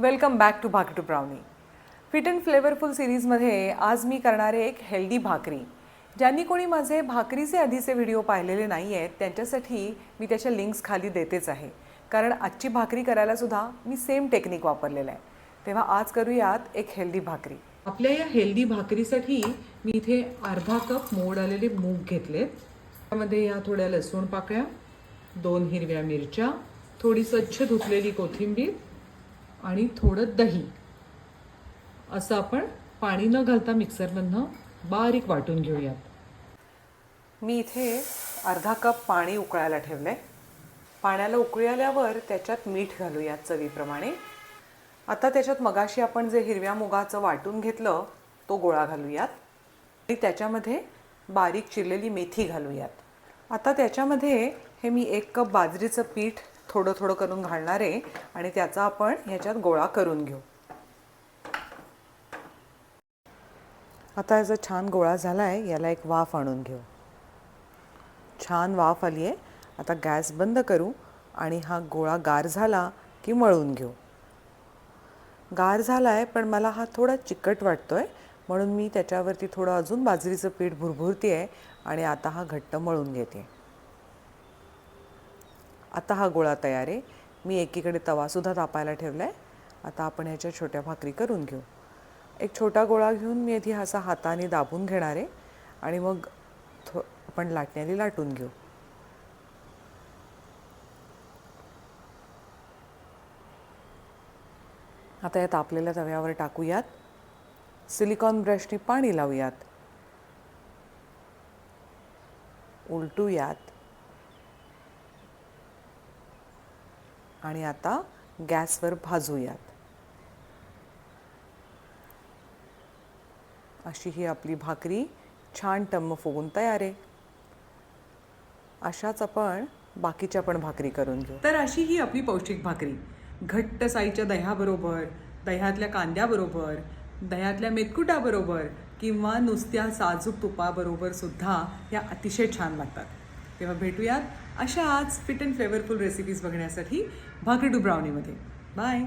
Welcome back to bhakri to brownie. Fit and flavourful सिरीजमध्ये आज मी करणार आहे एक हेल्दी भाकरी. ज्यांनी कोणी माझे भाकरीचे आधीचे व्हिडिओ पाहिलेले नाही आहेत त्यांच्यासाठी मी त्याच्या लिंक्स खाली देतेच आहे, कारण आजची भाकरी करायलासुद्धा मी सेम टेक्निक वापरलेलं आहे. तेव्हा आज करूयात एक हेल्दी भाकरी. आपल्या या हेल्दी भाकरीसाठी मी इथे अर्धा कप मोड आलेले मूग घेतलेत. त्यामध्ये या थोड्या लसूण पाकळ्या, 2 हिरव्या मिरच्या, थोडी स्वच्छ धुतलेली कोथिंबीर आणि थोडं दही असं आपण पाणी न घालता मिक्सरमधनं बारीक वाटून घेऊयात. मी इथे अर्धा कप पाणी उकळायला ठेवलंय. पाण्याला उकळी आल्यावर त्याच्यात मीठ घालूयात चवीप्रमाणे. आता त्याच्यात मगाशी आपण जे हिरव्या मुगाचं वाटून घेतलं तो गोळा घालूयात आणि त्याच्यामध्ये बारीक चिरलेली मेथी घालूयात. आता त्याच्यामध्ये हे मी 1 कप बाजरीचं पीठ थोडं थोडं करून घालणार आहे आणि त्याचा आपण ह्याच्यात गोळा करून घेऊ. आता याचा छान गोळा झाला आहे. याला एक वाफ आणून घेऊ. छान वाफ आली आहे. आता गॅस बंद करू आणि हा गोळा गार झाला की मळून घेऊ. गार झाला आहे पण मला हा थोडा चिकट वाटतो आहे, म्हणून मी त्याच्यावरती थोडं अजून बाजरीचं पीठ भुरभुरते आहे आणि आता हा घट्ट मळून घेते. आता हा गोळा तयार आहे. मी एकीकडे तवासुद्धा तापायला ठेवला आहे. आता आपण ह्याच्या छोट्या भाकरी करून घेऊ. एक छोटा गोळा घेऊन मी आधी असा हाताने दाबून घेणार आहे आणि मग आपण लाटण्याने लाटून घेऊ. आता या तापलेल्या तव्यावर टाकूयात. सिलिकॉन ब्रशने पाणी लावूयात. उलटूयात आणि आता गॅसवर भाजूयात. अशी ही आपली भाकरी छान टम्म फुगून तयार आहे. अशाच आपण बाकीच्या पण भाकरी करून घेऊ. तर अशी ही आपली पौष्टिक भाकरी घट्ट साईच्या दह्याबरोबर, दह्यातल्या कांद्याबरोबर, दह्यातल्या मेथकुटाबरोबर किंवा नुसत्या साजूक तुपाबरोबर सुद्धा या अतिशय छान लागतात. तेव्हा भेटूयात अशाच फिट अँड फ्लेवरफुल रेसिपीज बघण्यासाठी भाकरी टू ब्राउनीमध्ये. बाय.